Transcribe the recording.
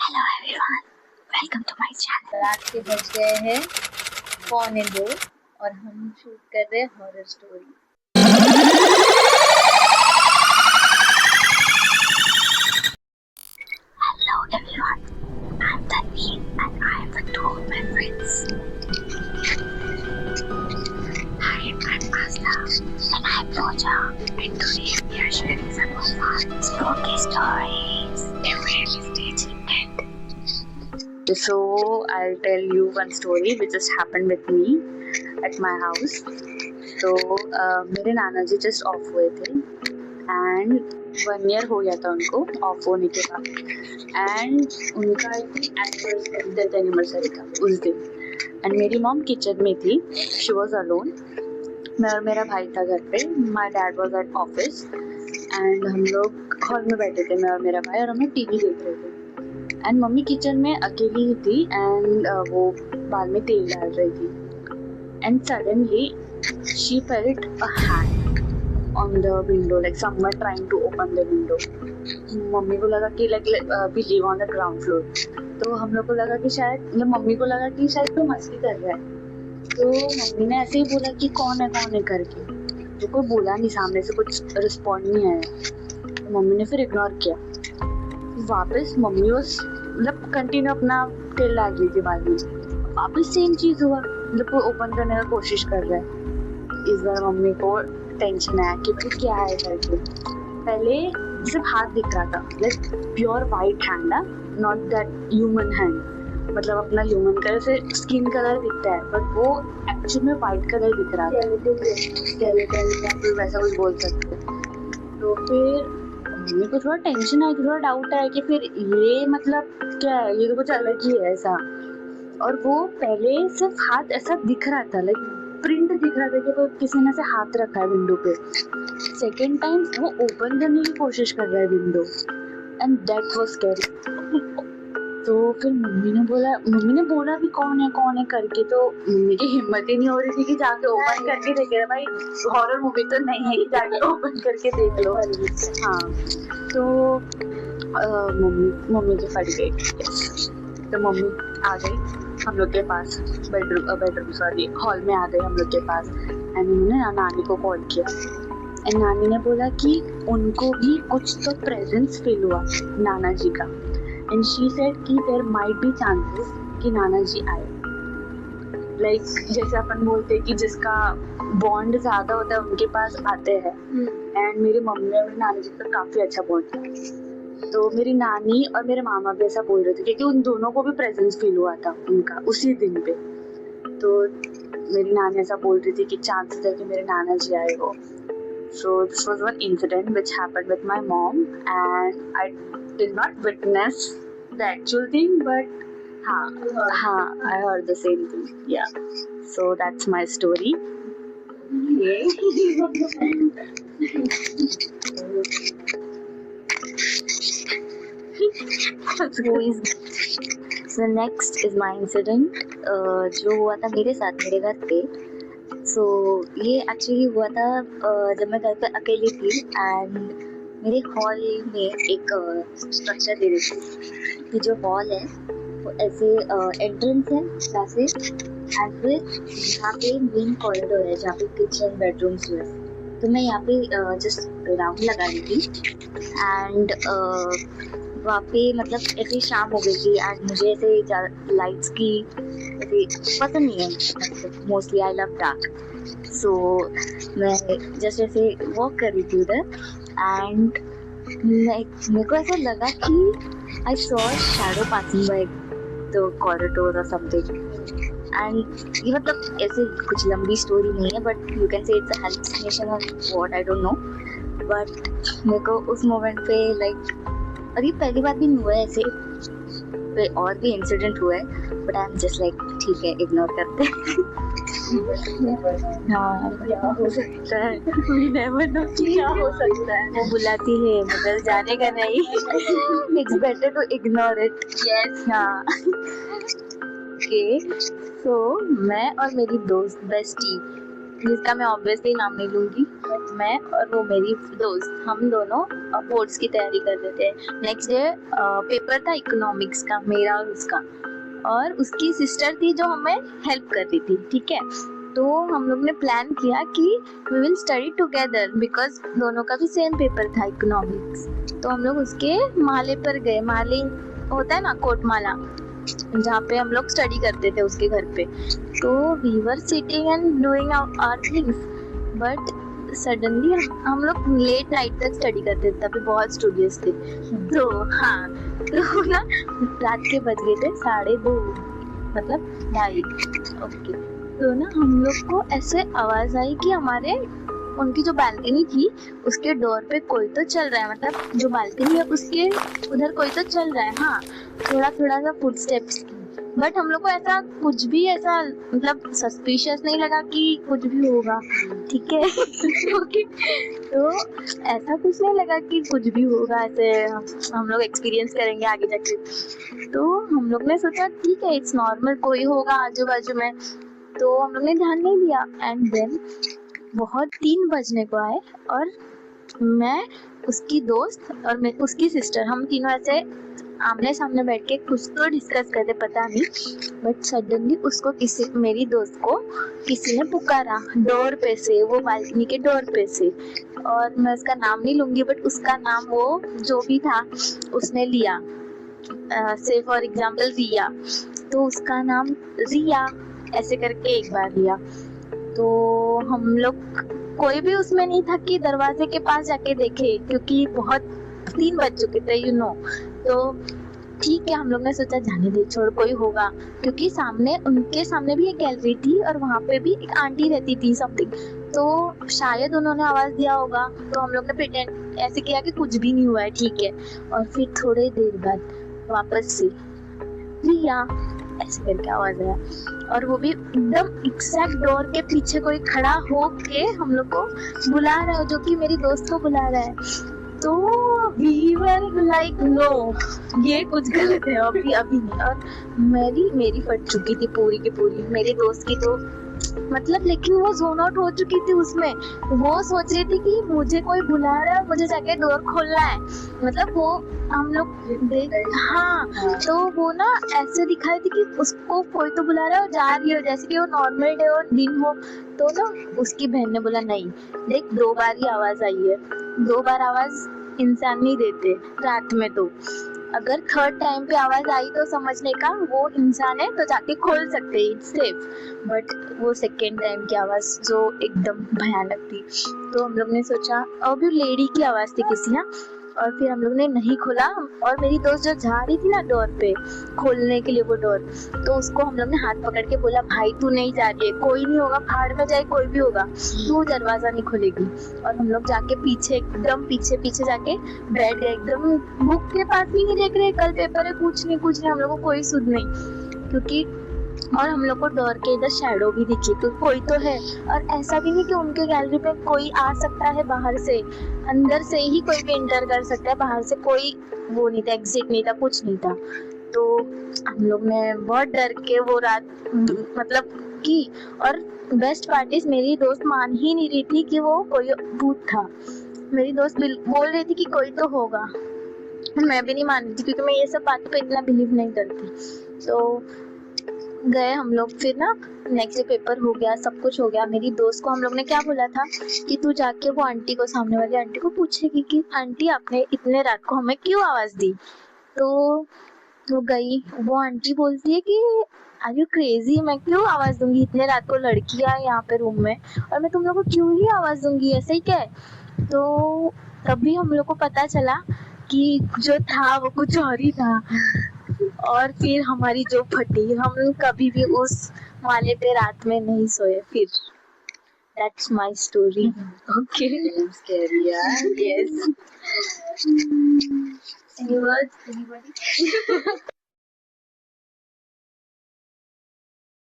Hello everyone, welcome to my channel. रात के बज गए हैं 1:45 और हम शूट कर रहे हैं horror story. Hello everyone, I am Tanvir and I am with two of my friends. Hi, I am Aastha and I am Roja, and today we are sharing some of our spooky stories. If really stay till end. So I'll tell you one story which just happened with me at my house. तो मेरे नाना जी just of हुए थे and 1 year हो गया था उनको of होने के बाद एंड उनका आई थिंक डेथ एनिवर्सरी था उस दिन एंड मेरी मॉम किचन में थी, शी वॉज अलोन। मैं और मेरा भाई था घर पे, my dad was at office and हम लोग हॉल में बैठे थे, मैं और मेरा भाई, और हम लोग टीवी देख रहे थे एंड मम्मी किचन में अकेली ही थी एंड वो बाल में तेल डाल रही थी and suddenly she felt a hand on the window, like someone trying to open the window. Mummy को लगा कि we live on the ground floor, तो हम लोग को लगा कि शायद, मतलब मम्मी को लगा कि शायद तो मस्ती कर रहा है, तो मम्मी ने ऐसे ही बोला कि कौन है करके, तो कोई बोला नहीं, सामने से कुछ रिस्पॉन्ड नहीं आया, तो मम्मी ने फिर इग्नोर किया। वापस मम्मी उस मतलब कंटिन्यू अपना तेल डाल रही थी बाल में, वापस सेम चीज़ हुआ, मतलब कोई ओपन करने का कोशिश कर रहा है। इस बार मम्मी को टेंशन आया कि भाई क्या है करके। पहले सिर्फ हाथ दिख रहा था, like pure white hand, not that human hand, मतलब अपना ह्यूमन कलर से स्किन कलर दिखता है बट वो एक्चुअली में वाइट कलर दिख रहा था, स्केलेटन वैसा कुछ बोल सकते। तो फिर मम्मी को थोड़ा टेंशन आई, थोड़ा डाउट आया कि फिर ये मतलब क्या है, ये तो कुछ अलग ही है ऐसा। और वो पहले सिर्फ हाथ ऐसा दिख रहा था, लाइक प्रिंट दिख रहा था कि कोई किसी ने से हाथ रखा है विंडो पे। सेकेंड टाइम वो ओपन करने की कोशिश कर रहा है window and that was scary. तो फिर मम्मी ने बोला भी कौन है करके, तो मम्मी की हिम्मत ही नहीं हो रही थी कि जाके ओपन करके देखे, भाई हॉरर मूवी तो नहीं है कि जाके ओपन करके देख लो। हाँ, तो मम्मी की फट गई। तो मम्मी आ गई हम लोग के पास, बेडरूम सॉरी हॉल में आ गए हम लोग के पास एंड उन्होंने नानी को कॉल किया एंड नानी ने बोला कि उनको भी कुछ तो प्रेजेंस फील हुआ नाना जी का एंड शी सेड कि देयर माइट बी चांसेस कि नाना जी आए। लाइक जैसे अपन बोलते हैं कि जिसका बॉन्ड ज्यादा होता है उनके पास आते हैं एंड मेरी मम्मी और मेरी नानी जी का काफी अच्छा बॉन्ड था, तो मेरी नानी और मेरे मामा भी ऐसा बोल रहे थे क्योंकि उन दोनों को भी प्रेजेंस फील हुआ था उनका उसी दिन पे। तो मेरी नानी ऐसा बोल रही थी कि चांसेस है कि मेरे नाना जी आए हो। So this was one incident which happened with my mom and I did not witness the actual thing, but I heard the same thing. Yeah. So that's my story. So next is my incident, जो हुआ था मेरे साथ मेरे घर पे। सो ये actually हुआ था जब मैं घर पे अकेली थी एंड मेरे हॉल में एक स्ट्रक्चर दे रही थी कि जो हॉल है वो ऐसे एंट्रेंस है क्लासेस एंड फिर यहाँ पे मेन कॉरिडोर है जहाँ पे किचन बेडरूम्स हुए। तो मैं यहाँ पे जस्ट राउंड लगा रही थी एंड वहाँ पे मतलब ऐसे शाम हो गई थी एंड मुझे ऐसे लाइट्स की ऐसे पसंद नहीं है, मोस्टली आई लव डार्क। सो मैं जस्ट ऐसे वॉक कर रही थी उधर एंड मेरे को ऐसा लगा कि I saw shadow passing by the corridor और समथिंग एंड ये मतलब ऐसे कुछ लंबी स्टोरी नहीं है but you can say it's a hallucination और what I don't know, but मेरे को उस मोमेंट पे लाइक, और ये पहली बार भी नहीं हुआ है ऐसे, पे और भी इंसिडेंट हुआ है but I am just like ठीक है इग्नोर करते हाँ क्या हो सकता है, वी नेवर नो क्या हो सकता है। वो बुलाती है मगर जाने का नहीं, it's better to ignore it. Yes हाँ। ओके, सो मैं और मेरी दोस्त बेस्टी जिसका मैं ऑब्वियसली नाम नहीं लूंगी, मैं और वो मेरी दोस्त, हम दोनों बोर्ड्स की तैयारी कर रहे थे। नेक्स्ट डे पेपर था इकोनॉमिक्स का, मेरा और उसका, और उसकी सिस्टर थी जो हमें हेल्प कर रही थी, ठीक है। तो हम लोग ने प्लान किया कि we will study together because दोनों का भी सेम पेपर था इकोनॉमिक्स। तो हम लोग उसके माले पर गए, माले होता है ना कोटमाला, जहाँ पे हम लोग स्टडी करते थे उसके घर पे। तो we were sitting and doing our things, but suddenly हम लोग लेट नाइट तक स्टडी करते थे, तभी बहुत स्टूडियस थे। तो हाँ, तो ना रात के बज गए थे 2:30, मतलब 2:30, ओके। तो ना हम लोग को ऐसे आवाज आई कि हमारे उनकी जो बालकनी थी उसके डोर पे कोई तो चल रहा है, मतलब जो बालकनी है उसके उधर कोई तो चल रहा है, हाँ, थोड़ा थोड़ा सा फुटस्टेप्स। बट हम लोग को ऐसा कुछ भी ऐसा मतलब सस्पिशियस नहीं लगा कि कुछ भी होगा, ठीक है। ओके, तो ऐसा कुछ नहीं लगा कि कुछ भी होगा, ऐसे हम लोग एक्सपीरियंस करेंगे आगे जाके। तो हम लोग ने सोचा ठीक है, इट्स नॉर्मल, कोई होगा आजू बाजू में, तो हम लोग ने ध्यान नहीं दिया। एंड देन बहुत 3 बजने को आए और मैं, उसकी दोस्त और मैं उसकी सिस्टर, हम तीनों ऐसे आमने सामने बैठ के कुछ तो डिस्कस करते, पता नहीं, बट सडनली उसको किसी, मेरी दोस्त को किसी ने पुकारा डोर पे से, वो बालकनी के डोर पे से, और मैं उसका नाम नहीं लूंगी, बट उसका नाम वो जो भी था उसने लिया, से फॉर एग्जाम्पल रिया, तो उसका नाम रिया ऐसे करके एक बार लिया। तो हम लोग कोई भी उसमें नहीं था कि दरवाजे के पास जाके देखे, क्योंकि बहुत 3 बज चुके थे, यू नो। तो ठीक है, हम लोग ने सोचा जाने दे, छोड़, कोई होगा, क्योंकि सामने, उनके सामने भी एक गैलरी थी और वहाँ पे भी एक आंटी रहती थी समथिंग, तो शायद उन्होंने आवाज दिया होगा। तो हम लोग ने प्रिटेंड ऐसे किया कि कुछ भी नहीं हुआ है, ठीक है। और फिर थोड़ी देर बाद वापस से रिया ऐसे करके आवाज आया, और वो भी एकदम एग्जैक्ट डोर के पीछे कोई खड़ा हो के हम लोग को बुला रहा है, जो कि मेरी दोस्त को बुला रहा है। तो वी वर लाइक नो, ये कुछ गलत है, अभी नहीं। और मेरी फट चुकी थी पूरी की पूरी, मेरी दोस्त की तो मतलब, लेकिन वो जोन आउट हो चुकी थी उसमें। वो सोच रही थी कि मुझे कोई बुला रहा है, मुझे जाके डोर खोलना है, मतलब वो हम लोग हाँ, तो वो ना ऐसे दिखाई थी कि उसको कोई तो बुला रहा है और जा रही हो, जैसे कि वो नॉर्मल डे और दिन हो। तो ना उसकी बहन ने बोला नहीं देख, 2 बार ही आवाज आई है, 2 बार आवाज इंसान नहीं देते रात में, तो अगर 3rd टाइम पे आवाज आई तो समझने का वो इंसान है, तो जाके खोल सकते हैं, इट्स सेफ। बट वो 2nd टाइम की आवाज जो एकदम भयानक थी, तो हम लोग ने सोचा, और भी लेडी की आवाज थी किसी ना, और फिर हम लोग ने नहीं खोला। और मेरी दोस्त जो जा रही थी ना डोर पे खोलने के लिए वो डोर, तो उसको हम लोग ने हाथ पकड़ के बोला, भाई तू नहीं जा रही है, कोई नहीं होगा, फाड़ में जाए कोई भी होगा, तू दरवाजा नहीं खोलेगी। और हम लोग जाके पीछे, एकदम पीछे जाके बैठ गए, एकदम बुक के पास भी नहीं देख रहे, कल पेपर है, कुछ नहीं, हम लोग को कोई सुध नहीं, क्योंकि और हम लोग को डोर के इधर शैडो भी दिखी, तो कोई तो है। और ऐसा भी नहीं कि उनके गैलरी पे कोई आ सकता है बाहर से, अंदर से ही कोई भी एंटर कर सकता है, बाहर से कोई वो नहीं था, एग्जिट नहीं था, कुछ नहीं था। तो हम लोग ने बहुत डर के वो रात मतलब की। और बेस्ट पार्ट इज, मेरी दोस्त मान ही नहीं रही थी कि वो कोई भूत था। मेरी दोस्त बोल रही थी कि कोई तो होगा, मैं भी नहीं मान रही थी, क्योंकि मैं ये सब बातों पे इतना बिलीव नहीं करती। तो गए हम लोग, फिर ना नेक्स्ट डे पेपर हो गया, सब कुछ हो गया। मेरी दोस्त को हम लोग ने क्या बोला था कि तू जाके वो आंटी को, सामने वाली आंटी को पूछेगी कि आंटी आपने इतने रात को हमें क्यों आवाज दी। तो वो गई, वो आंटी बोलती है कि आर यू क्रेजी, मैं क्यों आवाज दूंगी, इतने रात को लड़कियां यहाँ पे रूम में, और मैं तुम लोग को क्यों ही आवाज दूंगी, ऐसे ही क्या है। तो तभी हम लोग को पता चला कि जो था वो कुछ और ही था। और फिर हमारी जो फटी, हम कभी भी उस माले पे रात में नहीं सोए फिर। That's my story. Okay. Scary, yeah. Yes. Any words, anybody?